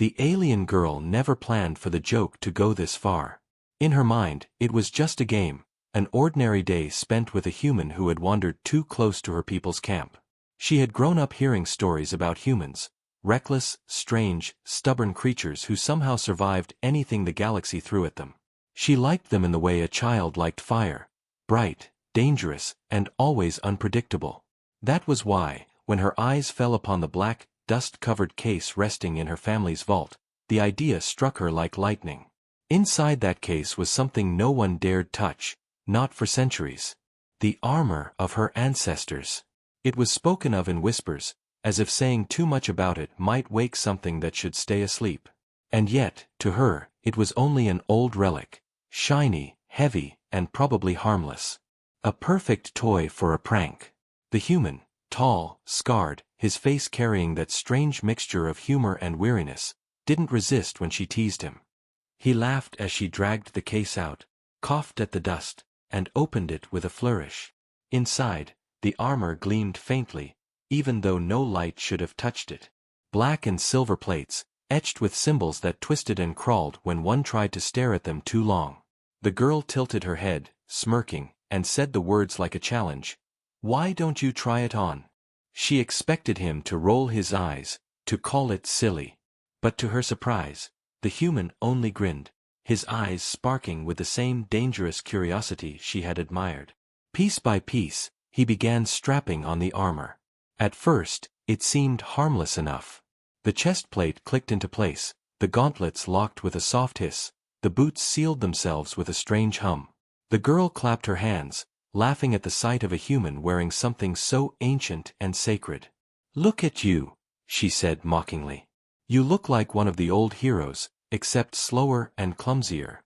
The alien girl never planned for the joke to go this far. In her mind, it was just a game, an ordinary day spent with a human who had wandered too close to her people's camp. She had grown up hearing stories about humans, reckless, strange, stubborn creatures who somehow survived anything the galaxy threw at them. She liked them in the way a child liked fire, bright, dangerous, and always unpredictable. That was why, when her eyes fell upon the black, dust-covered case resting in her family's vault, the idea struck her like lightning. Inside that case was something no one dared touch, not for centuries. The armor of her ancestors. It was spoken of in whispers, as if saying too much about it might wake something that should stay asleep. And yet, to her, it was only an old relic, shiny, heavy, and probably harmless. A perfect toy for a prank. The human, tall, scarred, his face carrying that strange mixture of humor and weariness, didn't resist when she teased him. He laughed as she dragged the case out, coughed at the dust, and opened it with a flourish. Inside, the armor gleamed faintly, even though no light should have touched it. Black and silver plates, etched with symbols that twisted and crawled when one tried to stare at them too long. The girl tilted her head, smirking, and said the words like a challenge. "Why don't you try it on?" She expected him to roll his eyes, to call it silly. But to her surprise, the human only grinned, his eyes sparking with the same dangerous curiosity she had admired. Piece by piece, he began strapping on the armor. At first, it seemed harmless enough. The chest plate clicked into place, the gauntlets locked with a soft hiss, the boots sealed themselves with a strange hum. The girl clapped her hands, laughing at the sight of a human wearing something so ancient and sacred. "Look at you," she said mockingly. "You look like one of the old heroes, except slower and clumsier."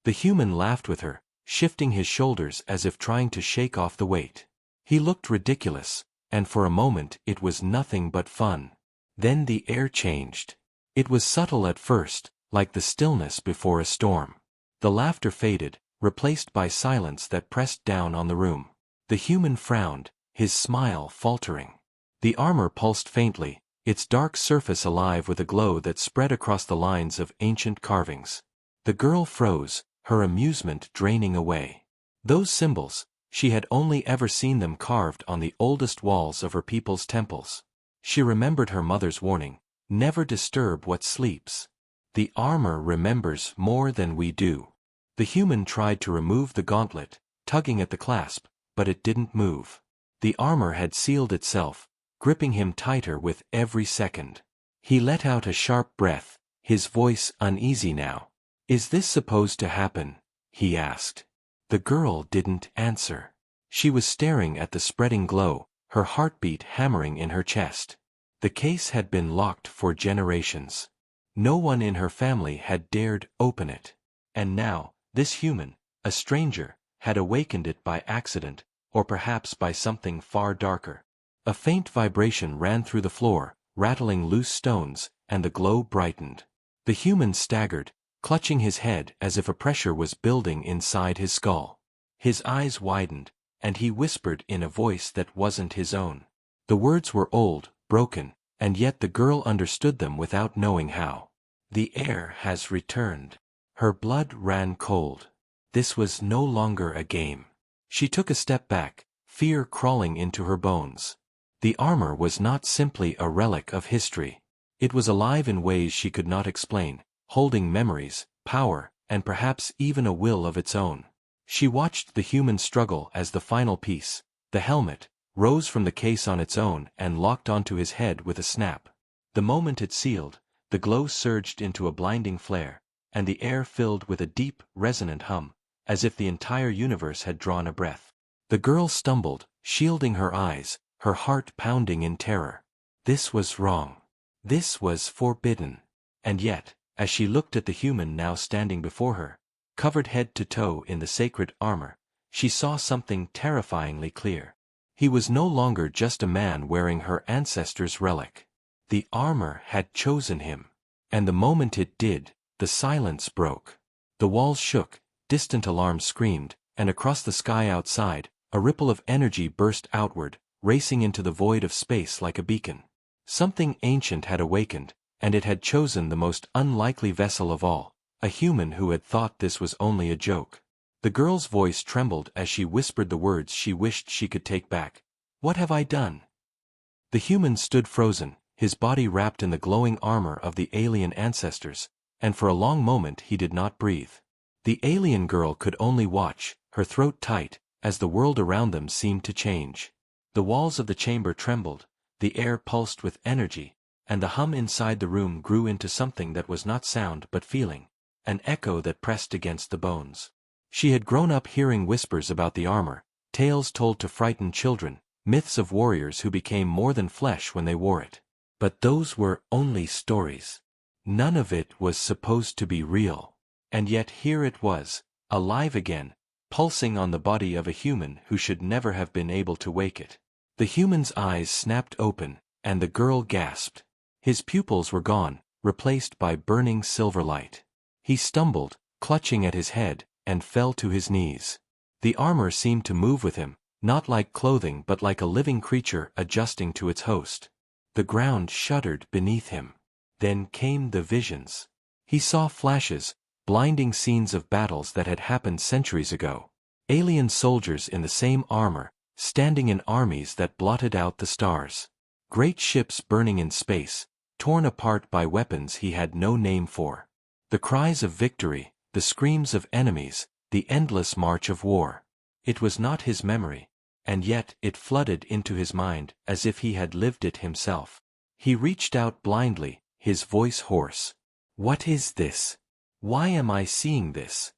The human laughed with her, shifting his shoulders as if trying to shake off the weight. He looked ridiculous, and for a moment it was nothing but fun. Then the air changed. It was subtle at first, like the stillness before a storm. The laughter faded, replaced by silence that pressed down on the room. The human frowned, his smile faltering. The armor pulsed faintly, its dark surface alive with a glow that spread across the lines of ancient carvings. The girl froze, her amusement draining away. Those symbols, she had only ever seen them carved on the oldest walls of her people's temples. She remembered her mother's warning, "Never disturb what sleeps." The armor remembers more than we do. The human tried to remove the gauntlet, tugging at the clasp, but it didn't move. The armor had sealed itself, gripping him tighter with every second. He let out a sharp breath, his voice uneasy now. "Is this supposed to happen?" he asked. The girl didn't answer. She was staring at the spreading glow, her heartbeat hammering in her chest. The case had been locked for generations. No one in her family had dared open it. And now, this human, a stranger, had awakened it by accident, or perhaps by something far darker. A faint vibration ran through the floor, rattling loose stones, and the glow brightened. The human staggered, clutching his head as if a pressure was building inside his skull. His eyes widened, and he whispered in a voice that wasn't his own. The words were old, broken, and yet the girl understood them without knowing how. "The air has returned." Her blood ran cold. This was no longer a game. She took a step back, fear crawling into her bones. The armor was not simply a relic of history. It was alive in ways she could not explain, holding memories, power, and perhaps even a will of its own. She watched the human struggle as the final piece, the helmet, rose from the case on its own and locked onto his head with a snap. The moment it sealed, the glow surged into a blinding flare, and the air filled with a deep, resonant hum, as if the entire universe had drawn a breath. The girl stumbled, shielding her eyes, her heart pounding in terror. This was wrong. This was forbidden. And yet, as she looked at the human now standing before her, covered head to toe in the sacred armor, she saw something terrifyingly clear. He was no longer just a man wearing her ancestor's relic. The armor had chosen him. And the moment it did, the silence broke. The walls shook, distant alarms screamed, and across the sky outside, a ripple of energy burst outward, racing into the void of space like a beacon. Something ancient had awakened, and it had chosen the most unlikely vessel of all, a human who had thought this was only a joke. The girl's voice trembled as she whispered the words she wished she could take back. "What have I done?" The human stood frozen, his body wrapped in the glowing armor of the alien ancestors, and for a long moment he did not breathe. The alien girl could only watch, her throat tight, as the world around them seemed to change. The walls of the chamber trembled, the air pulsed with energy, and the hum inside the room grew into something that was not sound but feeling, an echo that pressed against the bones. She had grown up hearing whispers about the armor, tales told to frighten children, myths of warriors who became more than flesh when they wore it. But those were only stories. None of it was supposed to be real. And yet here it was, alive again, pulsing on the body of a human who should never have been able to wake it. The human's eyes snapped open, and the girl gasped. His pupils were gone, replaced by burning silver light. He stumbled, clutching at his head, and fell to his knees. The armor seemed to move with him, not like clothing but like a living creature adjusting to its host. The ground shuddered beneath him. Then came the visions. He saw flashes, blinding scenes of battles that had happened centuries ago. Alien soldiers in the same armor, standing in armies that blotted out the stars. Great ships burning in space, torn apart by weapons he had no name for. The cries of victory, the screams of enemies, the endless march of war. It was not his memory, and yet it flooded into his mind as if he had lived it himself. He reached out blindly, his voice hoarse. "What is this? Why am I seeing this?"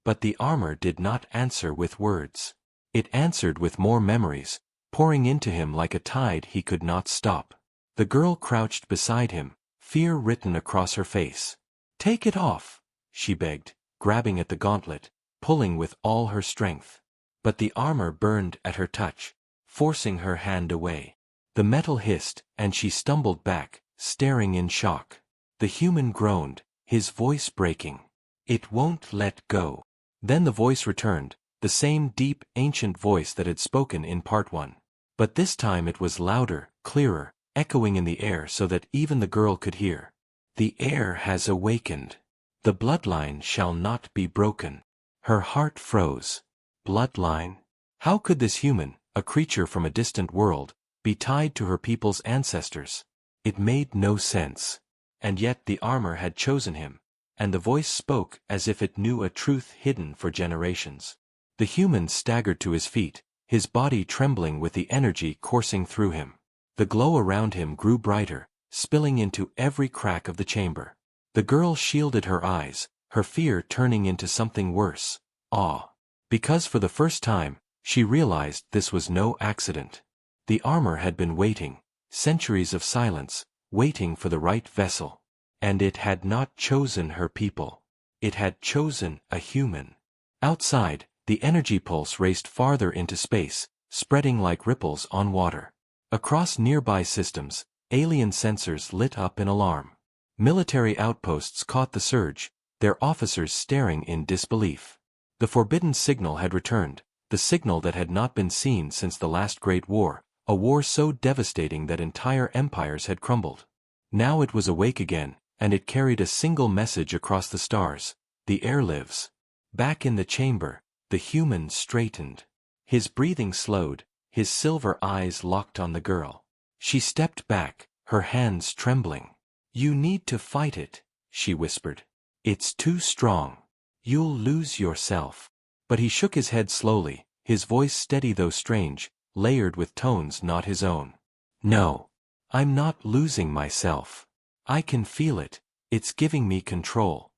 But the armor did not answer with words. It answered with more memories, pouring into him like a tide he could not stop. The girl crouched beside him, fear written across her face. "Take it off," she begged, grabbing at the gauntlet, pulling with all her strength. But the armor burned at her touch, forcing her hand away. The metal hissed, and she stumbled back, staring in shock. The human groaned, his voice breaking. "It won't let go." Then the voice returned, the same deep, ancient voice that had spoken in part 1. But this time it was louder, clearer, echoing in the air so that even the girl could hear. "The air has awakened. The bloodline shall not be broken." Her heart froze. Bloodline? How could this human, a creature from a distant world, be tied to her people's ancestors? It made no sense. And yet the armor had chosen him, and the voice spoke as if it knew a truth hidden for generations. The human staggered to his feet, his body trembling with the energy coursing through him. The glow around him grew brighter, spilling into every crack of the chamber. The girl shielded her eyes, her fear turning into something worse, awe. Because for the first time, she realized this was no accident. The armor had been waiting, centuries of silence, waiting for the right vessel. And it had not chosen her people. It had chosen a human. Outside, the energy pulse raced farther into space, spreading like ripples on water. Across nearby systems, alien sensors lit up in alarm. Military outposts caught the surge, their officers staring in disbelief. The forbidden signal had returned, the signal that had not been seen since the last Great War, a war so devastating that entire empires had crumbled. Now it was awake again, and it carried a single message across the stars: the air lives. Back in the chamber, the human straightened. His breathing slowed, his silver eyes locked on the girl. She stepped back, her hands trembling. "You need to fight it," she whispered. "It's too strong. You'll lose yourself." But he shook his head slowly, his voice steady though strange, layered with tones not his own. "No. I'm not losing myself. I can feel it, it's giving me control."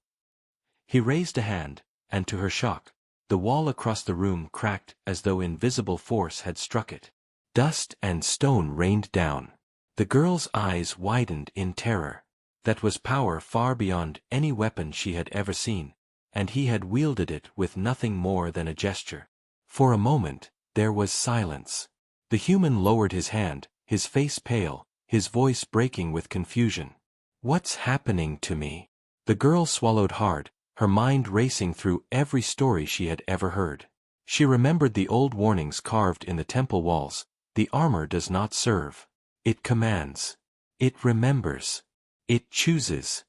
He raised a hand, and to her shock, the wall across the room cracked as though invisible force had struck it. Dust and stone rained down. The girl's eyes widened in terror. That was power far beyond any weapon she had ever seen, and he had wielded it with nothing more than a gesture. For a moment, there was silence. The human lowered his hand, his face pale, his voice breaking with confusion. "What's happening to me?" The girl swallowed hard, her mind racing through every story she had ever heard. She remembered the old warnings carved in the temple walls: the armor does not serve. It commands. It remembers. It chooses.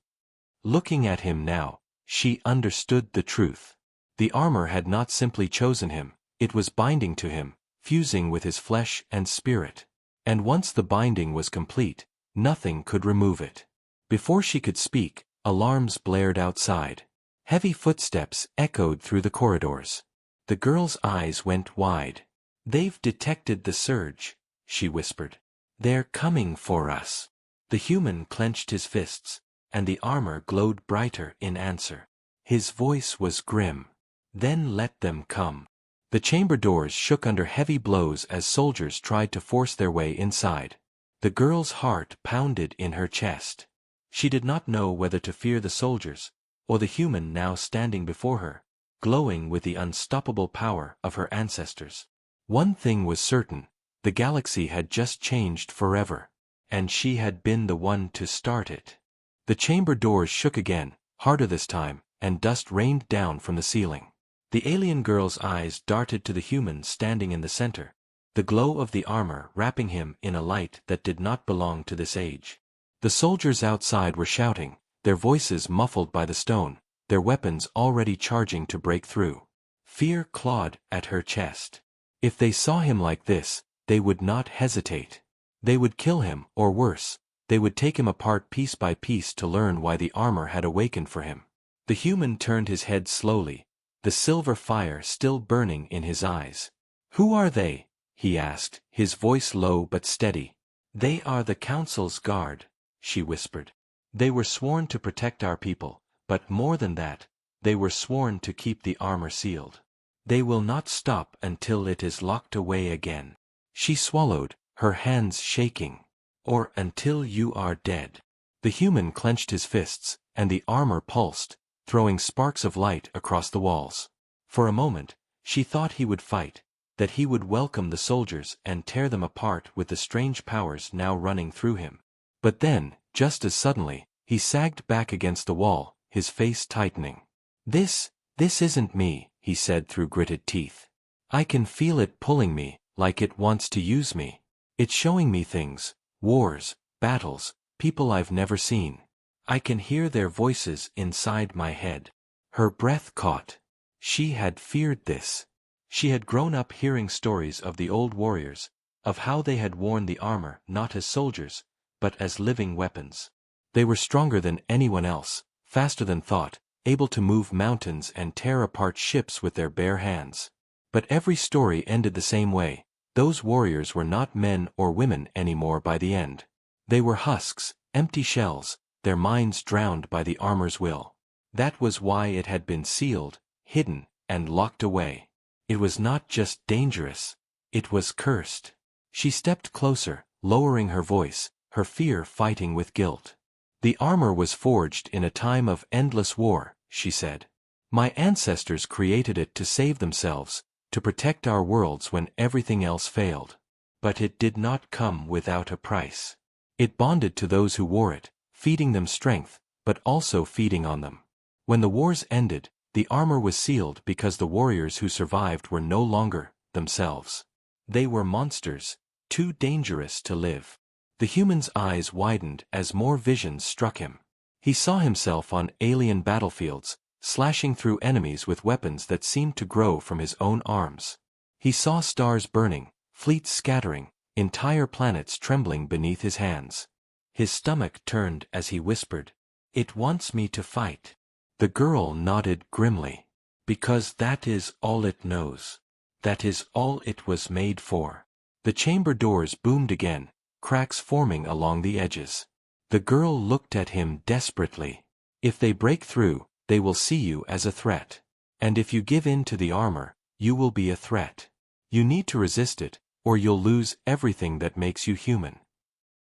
Looking at him now, she understood the truth. The armor had not simply chosen him, it was binding to him, fusing with his flesh and spirit. And once the binding was complete, nothing could remove it. Before she could speak, alarms blared outside. Heavy footsteps echoed through the corridors. The girl's eyes went wide. "They've detected the surge," she whispered. "They're coming for us." The human clenched his fists, and the armor glowed brighter in answer. His voice was grim. "Then let them come." The chamber doors shook under heavy blows as soldiers tried to force their way inside. The girl's heart pounded in her chest. She did not know whether to fear the soldiers, or the human now standing before her, glowing with the unstoppable power of her ancestors. One thing was certain, the galaxy had just changed forever, and she had been the one to start it. The chamber doors shook again, harder this time, and dust rained down from the ceiling. The alien girl's eyes darted to the human standing in the center, the glow of the armor wrapping him in a light that did not belong to this age. The soldiers outside were shouting, their voices muffled by the stone, their weapons already charging to break through. Fear clawed at her chest. If they saw him like this, they would not hesitate. They would kill him, or worse, they would take him apart piece by piece to learn why the armor had awakened for him. The human turned his head slowly, the silver fire still burning in his eyes. "Who are they?" he asked, his voice low but steady. "They are the Council's guard," she whispered. "They were sworn to protect our people, but more than that, they were sworn to keep the armor sealed. They will not stop until it is locked away again." She swallowed, her hands shaking. "Or until you are dead." The human clenched his fists, and the armor pulsed, throwing sparks of light across the walls. For a moment, she thought he would fight, that he would welcome the soldiers and tear them apart with the strange powers now running through him. But then, just as suddenly, he sagged back against the wall, his face tightening. This isn't me," he said through gritted teeth. "I can feel it pulling me, like it wants to use me. It's showing me things, wars, battles, people I've never seen. I can hear their voices inside my head." Her breath caught. She had feared this. She had grown up hearing stories of the old warriors, of how they had worn the armor not as soldiers, but as living weapons. They were stronger than anyone else, faster than thought, able to move mountains and tear apart ships with their bare hands. But every story ended the same way. Those warriors were not men or women anymore by the end. They were husks, empty shells, their minds drowned by the armor's will. That was why it had been sealed, hidden, and locked away. It was not just dangerous, it was cursed. She stepped closer, lowering her voice, her fear fighting with guilt. "The armor was forged in a time of endless war," she said. "My ancestors created it to save themselves, to protect our worlds when everything else failed. But it did not come without a price. It bonded to those who wore it, feeding them strength, but also feeding on them. When the wars ended, the armor was sealed because the warriors who survived were no longer themselves. They were monsters, too dangerous to live." The human's eyes widened as more visions struck him. He saw himself on alien battlefields, slashing through enemies with weapons that seemed to grow from his own arms. He saw stars burning, fleets scattering, entire planets trembling beneath his hands. His stomach turned as he whispered, "It wants me to fight." The girl nodded grimly. "Because that is all it knows. That is all it was made for." The chamber doors boomed again, cracks forming along the edges. The girl looked at him desperately. "If they break through, they will see you as a threat. And if you give in to the armor, you will be a threat. You need to resist it, or you'll lose everything that makes you human."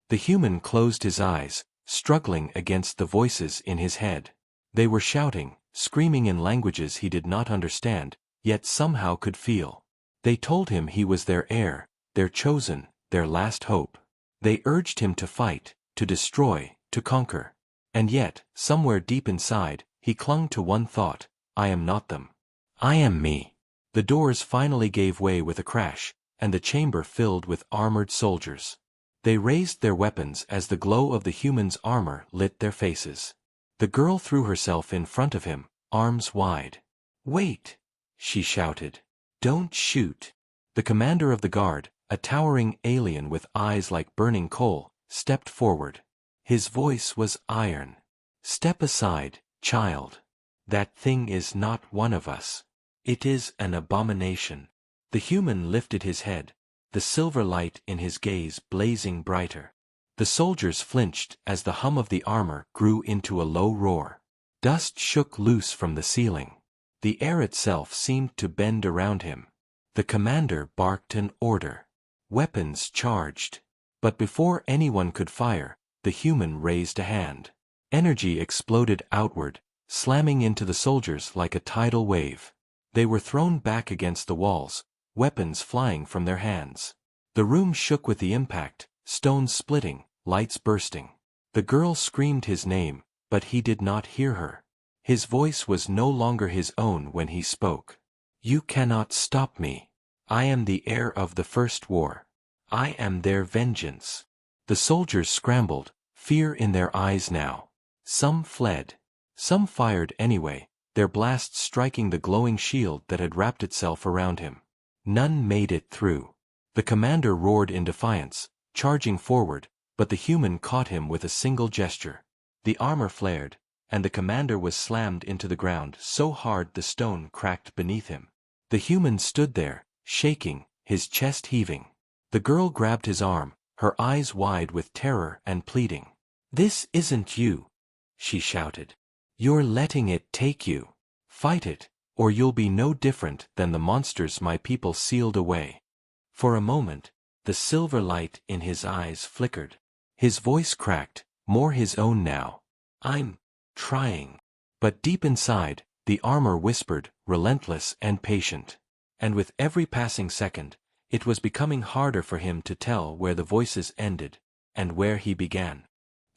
The human closed his eyes, struggling against the voices in his head. They were shouting, screaming in languages he did not understand, yet somehow could feel. They told him he was their heir, their chosen, their last hope. They urged him to fight, to destroy, to conquer. And yet, somewhere deep inside, he clung to one thought: I am not them. I am me. The doors finally gave way with a crash, and the chamber filled with armored soldiers. They raised their weapons as the glow of the human's armor lit their faces. The girl threw herself in front of him, arms wide. "Wait!" she shouted. "Don't shoot!" The commander of the guard, a towering alien with eyes like burning coal, stepped forward. His voice was iron. "Step aside, child. That thing is not one of us. It is an abomination." The human lifted his head, the silver light in his gaze blazing brighter. The soldiers flinched as the hum of the armor grew into a low roar. Dust shook loose from the ceiling. The air itself seemed to bend around him. The commander barked an order. Weapons charged. But before anyone could fire, the human raised a hand. Energy exploded outward, slamming into the soldiers like a tidal wave. They were thrown back against the walls, weapons flying from their hands. The room shook with the impact, stones splitting, lights bursting. The girl screamed his name, but he did not hear her. His voice was no longer his own when he spoke. "You cannot stop me. I am the heir of the first war. I am their vengeance." The soldiers scrambled, fear in their eyes now. Some fled. Some fired anyway, their blasts striking the glowing shield that had wrapped itself around him. None made it through. The commander roared in defiance, charging forward, but the human caught him with a single gesture. The armor flared, and the commander was slammed into the ground so hard the stone cracked beneath him. The human stood there, shaking, his chest heaving. The girl grabbed his arm, her eyes wide with terror and pleading. "This isn't you," she shouted. "You're letting it take you. Fight it, or you'll be no different than the monsters my people sealed away." For a moment, the silver light in his eyes flickered. His voice cracked, more his own now. "I'm trying." But deep inside, the armor whispered, relentless and patient. And with every passing second, it was becoming harder for him to tell where the voices ended, and where he began.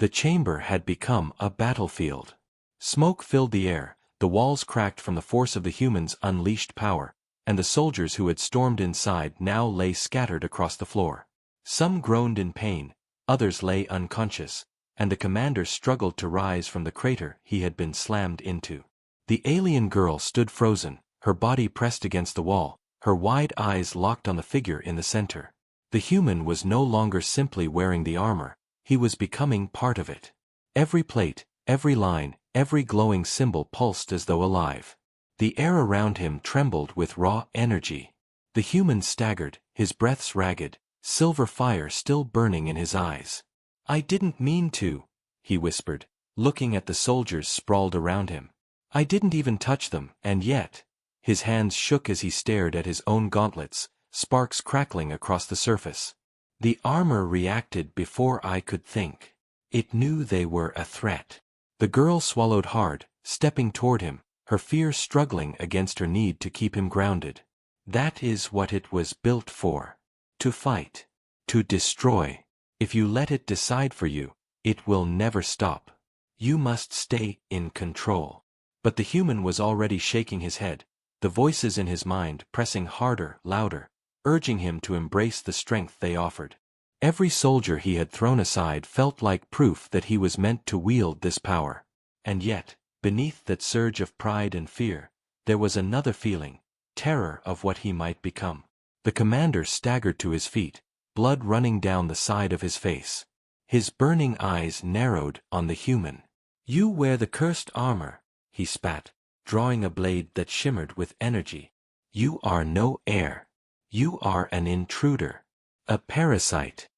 The chamber had become a battlefield. Smoke filled the air, the walls cracked from the force of the human's unleashed power, and the soldiers who had stormed inside now lay scattered across the floor. Some groaned in pain, others lay unconscious, and the commander struggled to rise from the crater he had been slammed into. The alien girl stood frozen, her body pressed against the wall, her wide eyes locked on the figure in the center. The human was no longer simply wearing the armor, he was becoming part of it. Every plate, every line, every glowing symbol pulsed as though alive. The air around him trembled with raw energy. The human staggered, his breaths ragged, silver fire still burning in his eyes. "I didn't mean to," he whispered, looking at the soldiers sprawled around him. "I didn't even touch them, and yet—" His hands shook as he stared at his own gauntlets, sparks crackling across the surface. "The armor reacted before I could think. It knew they were a threat." The girl swallowed hard, stepping toward him, her fear struggling against her need to keep him grounded. "That is what it was built for. To fight. To destroy. If you let it decide for you, it will never stop. You must stay in control." But the human was already shaking his head, the voices in his mind pressing harder, louder, urging him to embrace the strength they offered. Every soldier he had thrown aside felt like proof that he was meant to wield this power. And yet, beneath that surge of pride and fear, there was another feeling, terror of what he might become. The commander staggered to his feet, blood running down the side of his face. His burning eyes narrowed on the human. "You wear the cursed armor," he spat, drawing a blade that shimmered with energy. "You are no heir. You are an intruder. A parasite."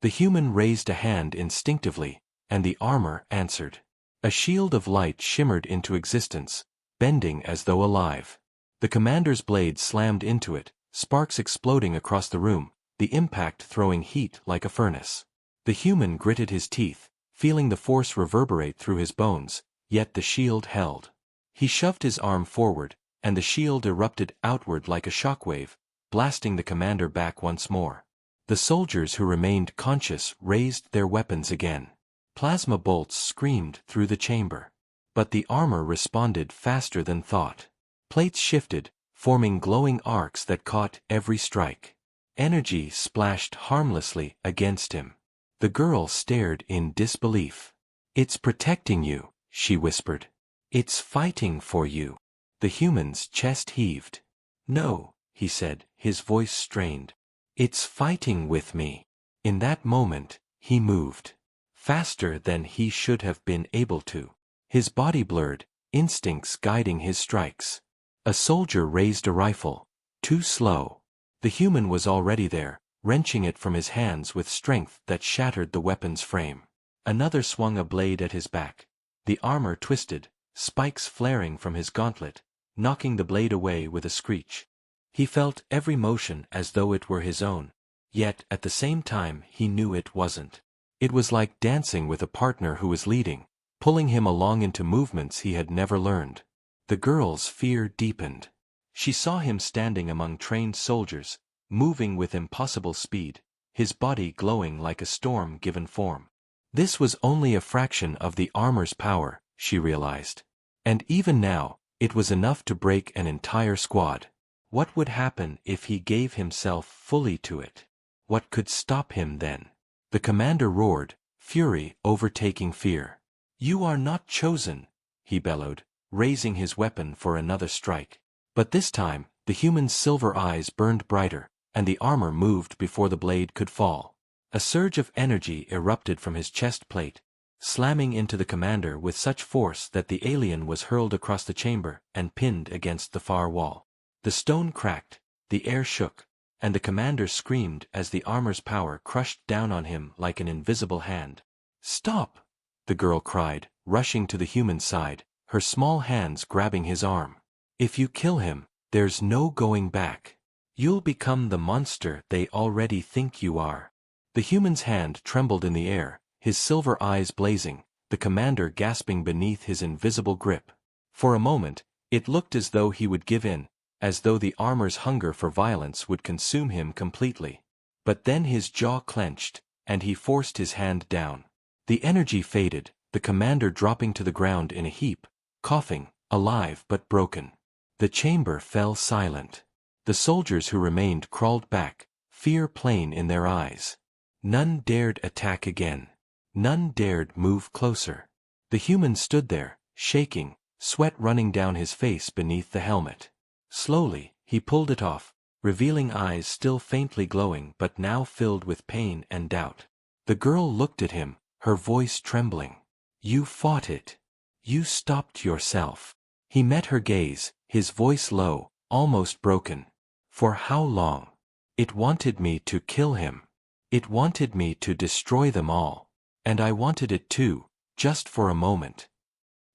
The human raised a hand instinctively, and the armor answered. A shield of light shimmered into existence, bending as though alive. The commander's blade slammed into it, sparks exploding across the room, the impact throwing heat like a furnace. The human gritted his teeth, feeling the force reverberate through his bones, yet the shield held. He shoved his arm forward, and the shield erupted outward like a shockwave, blasting the commander back once more. The soldiers who remained conscious raised their weapons again. Plasma bolts screamed through the chamber. But the armor responded faster than thought. Plates shifted, forming glowing arcs that caught every strike. Energy splashed harmlessly against him. The girl stared in disbelief. "It's protecting you," she whispered. "It's fighting for you." The human's chest heaved. "No," he said, his voice strained. "It's fighting with me." In that moment, he moved. Faster than he should have been able to. His body blurred, instincts guiding his strikes. A soldier raised a rifle. Too slow. The human was already there, wrenching it from his hands with strength that shattered the weapon's frame. Another swung a blade at his back. The armor twisted, spikes flaring from his gauntlet, knocking the blade away with a screech. He felt every motion as though it were his own, yet at the same time he knew it wasn't. It was like dancing with a partner who was leading, pulling him along into movements he had never learned. The girl's fear deepened. She saw him standing among trained soldiers, moving with impossible speed, his body glowing like a storm-given form. This was only a fraction of the armor's power, she realized. And even now, it was enough to break an entire squad. What would happen if he gave himself fully to it? What could stop him then? The commander roared, fury overtaking fear. "You are not chosen," he bellowed, raising his weapon for another strike. But this time, the human's silver eyes burned brighter, and the armor moved before the blade could fall. A surge of energy erupted from his chest plate, slamming into the commander with such force that the alien was hurled across the chamber and pinned against the far wall. The stone cracked, the air shook, and the commander screamed as the armor's power crushed down on him like an invisible hand. "Stop!" the girl cried, rushing to the human's side, her small hands grabbing his arm. "If you kill him, there's no going back. You'll become the monster they already think you are." The human's hand trembled in the air, his silver eyes blazing, the commander gasping beneath his invisible grip. For a moment, it looked as though he would give in, as though the armor's hunger for violence would consume him completely. But then his jaw clenched, and he forced his hand down. The energy faded, the commander dropping to the ground in a heap, coughing, alive but broken. The chamber fell silent. The soldiers who remained crawled back, fear plain in their eyes. None dared attack again. None dared move closer. The human stood there, shaking, sweat running down his face beneath the helmet. Slowly, he pulled it off, revealing eyes still faintly glowing but now filled with pain and doubt. The girl looked at him, her voice trembling. "You fought it. You stopped yourself." He met her gaze, his voice low, almost broken. "For how long? It wanted me to kill him. It wanted me to destroy them all. And I wanted it too, just for a moment."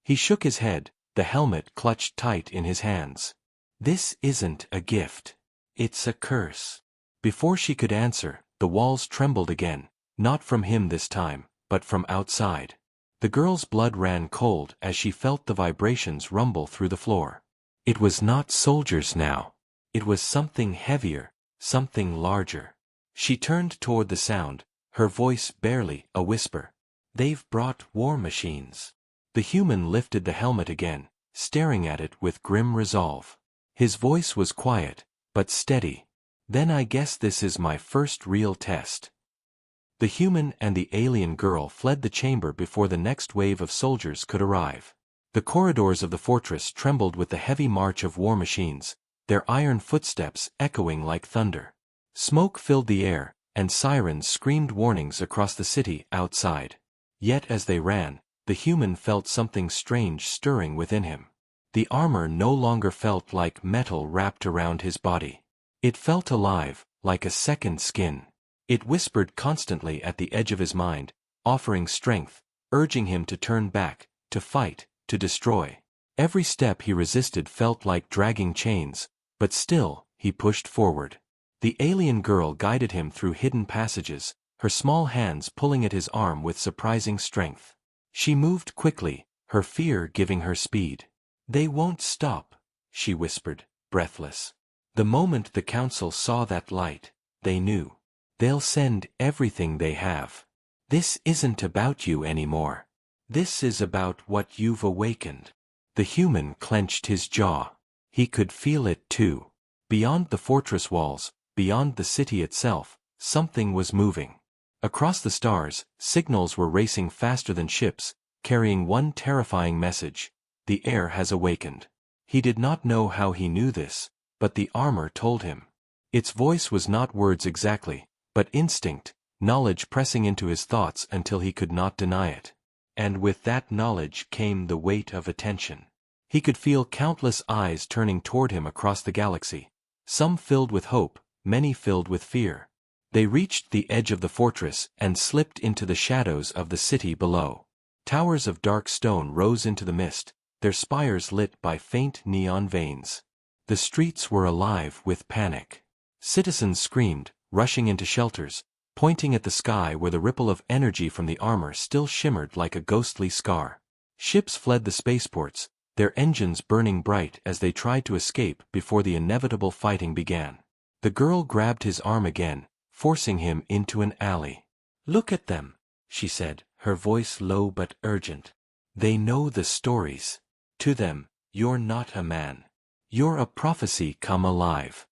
He shook his head, the helmet clutched tight in his hands. "This isn't a gift. It's a curse." Before she could answer, the walls trembled again, not from him this time, but from outside. The girl's blood ran cold as she felt the vibrations rumble through the floor. It was not soldiers now. It was something heavier, something larger. She turned toward the sound, her voice barely a whisper. "They've brought war machines." The human lifted the helmet again, staring at it with grim resolve. His voice was quiet, but steady. "Then I guess this is my first real test." The human and the alien girl fled the chamber before the next wave of soldiers could arrive. The corridors of the fortress trembled with the heavy march of war machines, their iron footsteps echoing like thunder. Smoke filled the air, and sirens screamed warnings across the city outside. Yet as they ran, the human felt something strange stirring within him. The armor no longer felt like metal wrapped around his body. It felt alive, like a second skin. It whispered constantly at the edge of his mind, offering strength, urging him to turn back, to fight, to destroy. Every step he resisted felt like dragging chains, but still, he pushed forward. The alien girl guided him through hidden passages, her small hands pulling at his arm with surprising strength. She moved quickly, her fear giving her speed. "They won't stop," she whispered, breathless. The moment the council saw that light, they knew. "They'll send everything they have. This isn't about you anymore. This is about what you've awakened." The human clenched his jaw. He could feel it too. Beyond the fortress walls, beyond the city itself, something was moving. Across the stars, signals were racing faster than ships, carrying one terrifying message: the heir has awakened. He did not know how he knew this, but the armor told him. Its voice was not words exactly, but instinct, knowledge pressing into his thoughts until he could not deny it. And with that knowledge came the weight of attention. He could feel countless eyes turning toward him across the galaxy, some filled with hope, many filled with fear. They reached the edge of the fortress and slipped into the shadows of the city below. Towers of dark stone rose into the mist, their spires lit by faint neon veins. The streets were alive with panic. Citizens screamed, rushing into shelters, pointing at the sky where the ripple of energy from the armor still shimmered like a ghostly scar. Ships fled the spaceports, their engines burning bright as they tried to escape before the inevitable fighting began. The girl grabbed his arm again, forcing him into an alley. "Look at them," she said, her voice low but urgent. "They know the stories. To them, you're not a man. You're a prophecy come alive."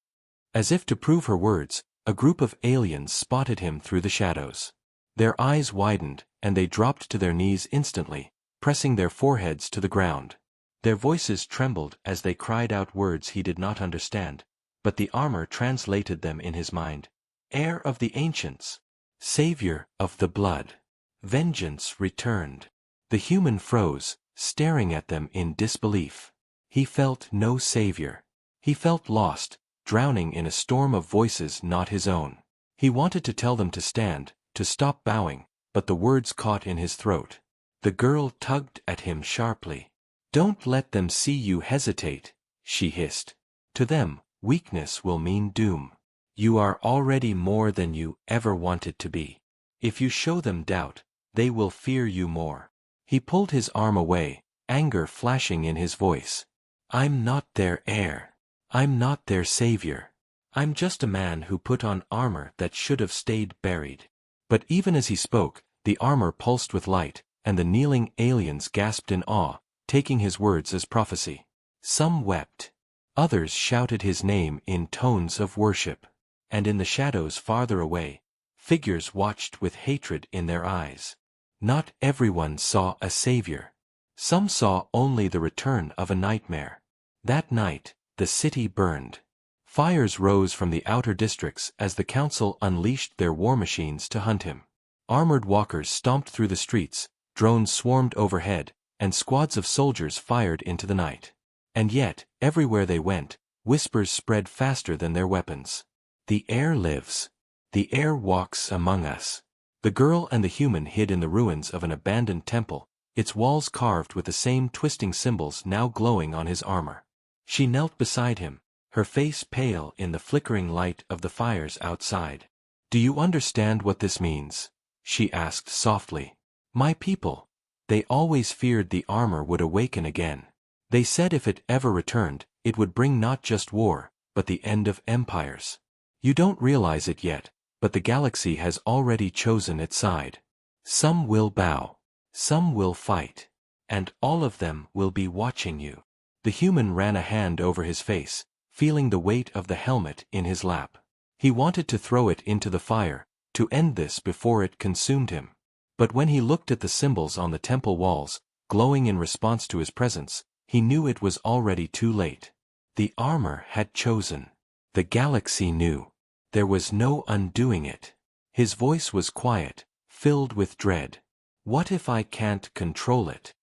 As if to prove her words, a group of aliens spotted him through the shadows. Their eyes widened, and they dropped to their knees instantly, pressing their foreheads to the ground. Their voices trembled as they cried out words he did not understand, but the armor translated them in his mind. Heir of the ancients. Savior of the blood. Vengeance returned. The human froze, staring at them in disbelief. He felt no savior. He felt lost, drowning in a storm of voices not his own. He wanted to tell them to stand, to stop bowing, but the words caught in his throat. The girl tugged at him sharply. "Don't let them see you hesitate," she hissed. "To them, weakness will mean doom. You are already more than you ever wanted to be. If you show them doubt, they will fear you more." He pulled his arm away, anger flashing in his voice. "I'm not their heir. I'm not their savior. I'm just a man who put on armor that should have stayed buried." But even as he spoke, the armor pulsed with light, and the kneeling aliens gasped in awe, taking his words as prophecy. Some wept. Others shouted his name in tones of worship. And in the shadows farther away, figures watched with hatred in their eyes. Not everyone saw a savior. Some saw only the return of a nightmare. That night, the city burned. Fires rose from the outer districts as the council unleashed their war machines to hunt him. Armored walkers stomped through the streets, drones swarmed overhead, and squads of soldiers fired into the night. And yet, everywhere they went, whispers spread faster than their weapons. "The heir lives. The heir walks among us." The girl and the human hid in the ruins of an abandoned temple, its walls carved with the same twisting symbols now glowing on his armor. She knelt beside him, her face pale in the flickering light of the fires outside. "Do you understand what this means?" she asked softly. "My people. They always feared the armor would awaken again. They said if it ever returned, it would bring not just war, but the end of empires. You don't realize it yet, but the galaxy has already chosen its side. Some will bow. Some will fight. And all of them will be watching you." The human ran a hand over his face, feeling the weight of the helmet in his lap. He wanted to throw it into the fire, to end this before it consumed him. But when he looked at the symbols on the temple walls, glowing in response to his presence, he knew it was already too late. The armor had chosen. The galaxy knew. There was no undoing it. His voice was quiet, filled with dread. "What if I can't control it?"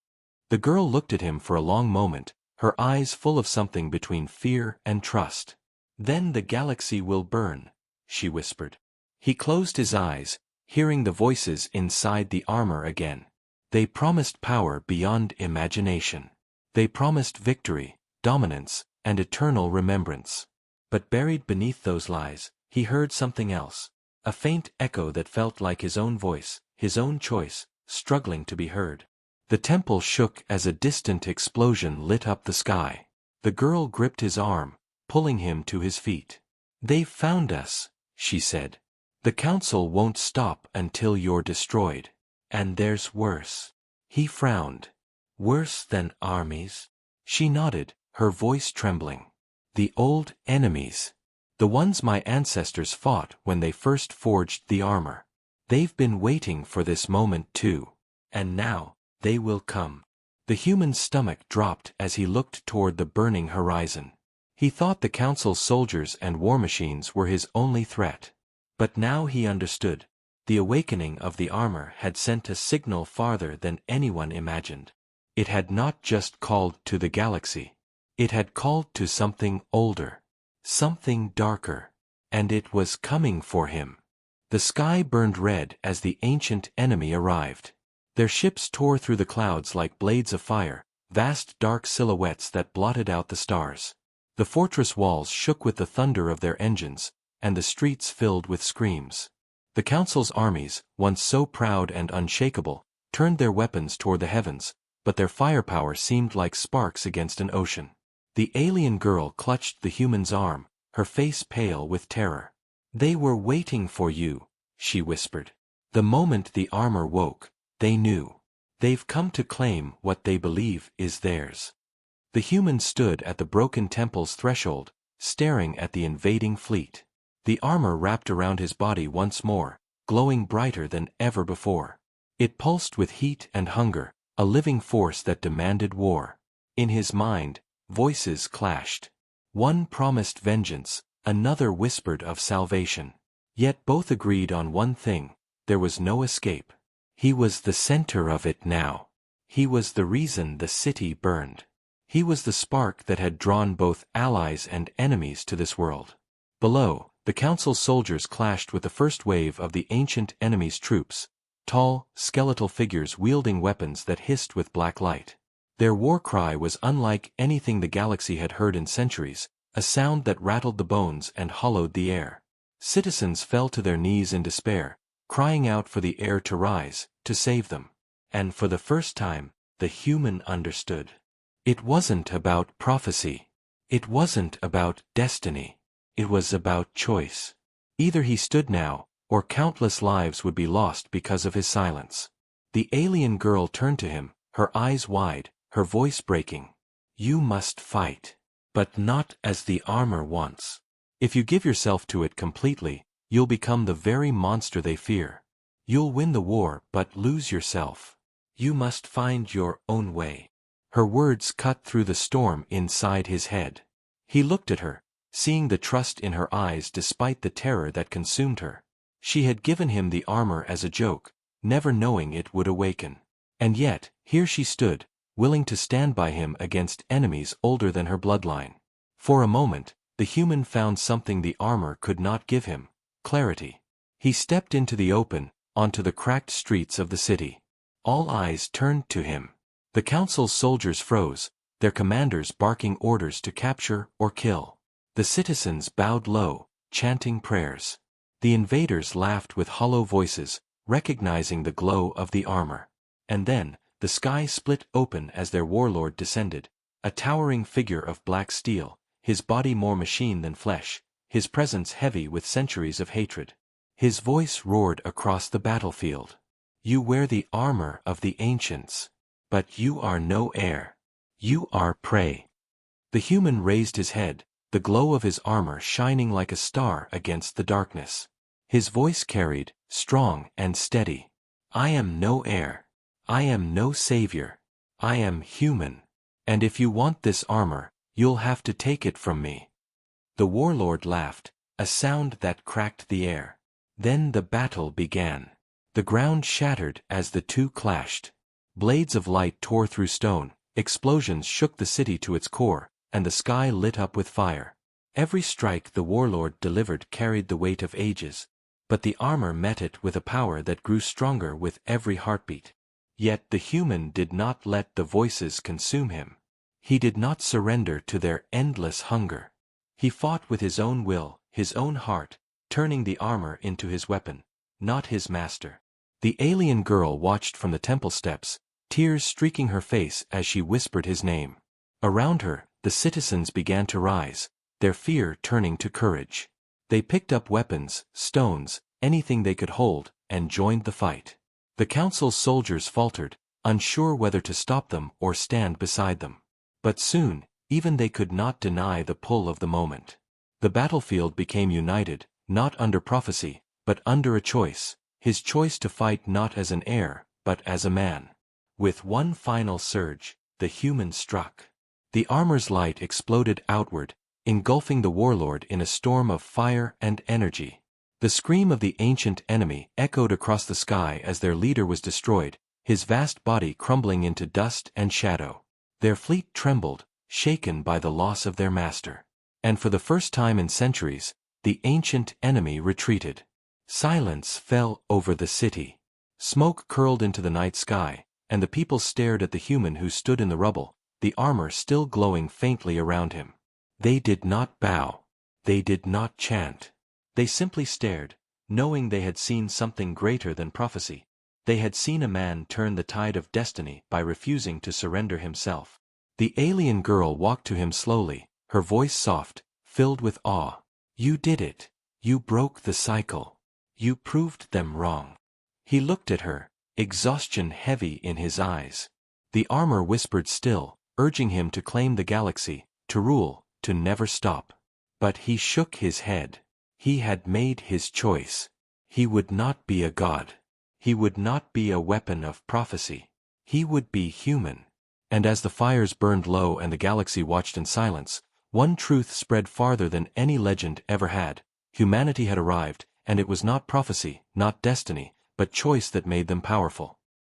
The girl looked at him for a long moment, her eyes full of something between fear and trust. "Then the galaxy will burn," she whispered. He closed his eyes, hearing the voices inside the armor again. They promised power beyond imagination. They promised victory, dominance, and eternal remembrance. But buried beneath those lies, he heard something else, a faint echo that felt like his own voice, his own choice, struggling to be heard. The temple shook as a distant explosion lit up the sky. The girl gripped his arm, pulling him to his feet. "They've found us," she said. "The council won't stop until you're destroyed. And there's worse." He frowned. "Worse than armies?" She nodded, her voice trembling. "The old enemies. The ones my ancestors fought when they first forged the armor. They've been waiting for this moment too. And now, they will come. The human's stomach dropped as he looked toward the burning horizon. He thought the council's soldiers and war machines were his only threat. But now he understood. The awakening of the armor had sent a signal farther than anyone imagined. It had not just called to the galaxy. It had called to something older. Something darker. And it was coming for him. The sky burned red as the ancient enemy arrived. Their ships tore through the clouds like blades of fire, vast dark silhouettes that blotted out the stars. The fortress walls shook with the thunder of their engines, and the streets filled with screams. The council's armies, once so proud and unshakable, turned their weapons toward the heavens, but their firepower seemed like sparks against an ocean. The alien girl clutched the human's arm, her face pale with terror. "They were waiting for you," she whispered. "The moment the armor woke, they knew. They've come to claim what they believe is theirs." The human stood at the broken temple's threshold, staring at the invading fleet. The armor wrapped around his body once more, glowing brighter than ever before. It pulsed with heat and hunger, a living force that demanded war. In his mind, voices clashed. One promised vengeance, another whispered of salvation. Yet both agreed on one thing: there was no escape. He was the center of it now. He was the reason the city burned. He was the spark that had drawn both allies and enemies to this world. Below, the council's soldiers clashed with the first wave of the ancient enemy's troops, tall, skeletal figures wielding weapons that hissed with black light. Their war cry was unlike anything the galaxy had heard in centuries, a sound that rattled the bones and hollowed the air. Citizens fell to their knees in despair, crying out for the air to rise, to save them. And for the first time, the human understood. It wasn't about prophecy. It wasn't about destiny. It was about choice. Either he stood now, or countless lives would be lost because of his silence. The alien girl turned to him, her eyes wide, her voice breaking. "You must fight. But not as the armor wants. If you give yourself to it completely, you'll become the very monster they fear. You'll win the war but lose yourself. You must find your own way." Her words cut through the storm inside his head. He looked at her, seeing the trust in her eyes despite the terror that consumed her. She had given him the armor as a joke, never knowing it would awaken. And yet, here she stood, willing to stand by him against enemies older than her bloodline. For a moment, the human found something the armor could not give him: clarity. He stepped into the open, onto the cracked streets of the city. All eyes turned to him. The council's soldiers froze, their commanders barking orders to capture or kill. The citizens bowed low, chanting prayers. The invaders laughed with hollow voices, recognizing the glow of the armor. And then, the sky split open as their warlord descended, a towering figure of black steel, his body more machine than flesh, his presence heavy with centuries of hatred. His voice roared across the battlefield. "You wear the armor of the ancients. But you are no heir. You are prey." The human raised his head, the glow of his armor shining like a star against the darkness. His voice carried, strong and steady. "I am no heir. I am no savior. I am human. And if you want this armor, you'll have to take it from me." The warlord laughed, a sound that cracked the air. Then the battle began. The ground shattered as the two clashed. Blades of light tore through stone, explosions shook the city to its core, and the sky lit up with fire. Every strike the warlord delivered carried the weight of ages, but the armor met it with a power that grew stronger with every heartbeat. Yet the human did not let the voices consume him. He did not surrender to their endless hunger. He fought with his own will, his own heart, turning the armor into his weapon, not his master. The alien girl watched from the temple steps, tears streaking her face as she whispered his name. Around her, the citizens began to rise, their fear turning to courage. They picked up weapons, stones, anything they could hold, and joined the fight. The council's soldiers faltered, unsure whether to stop them or stand beside them. But soon, even they could not deny the pull of the moment. The battlefield became united, not under prophecy, but under a choice: his choice to fight not as an heir, but as a man. With one final surge, the human struck. The armor's light exploded outward, engulfing the warlord in a storm of fire and energy. The scream of the ancient enemy echoed across the sky as their leader was destroyed, his vast body crumbling into dust and shadow. Their fleet trembled, shaken by the loss of their master. And for the first time in centuries, the ancient enemy retreated. Silence fell over the city. Smoke curled into the night sky, and the people stared at the human who stood in the rubble, the armor still glowing faintly around him. They did not bow. They did not chant. They simply stared, knowing they had seen something greater than prophecy. They had seen a man turn the tide of destiny by refusing to surrender himself. The alien girl walked to him slowly, her voice soft, filled with awe. "You did it. You broke the cycle. You proved them wrong." He looked at her, exhaustion heavy in his eyes. The armor whispered still, urging him to claim the galaxy, to rule, to never stop. But he shook his head. He had made his choice. He would not be a god. He would not be a weapon of prophecy. He would be human. And as the fires burned low and the galaxy watched in silence, one truth spread farther than any legend ever had. Humanity had arrived, and it was not prophecy, not destiny, but choice that made them powerful.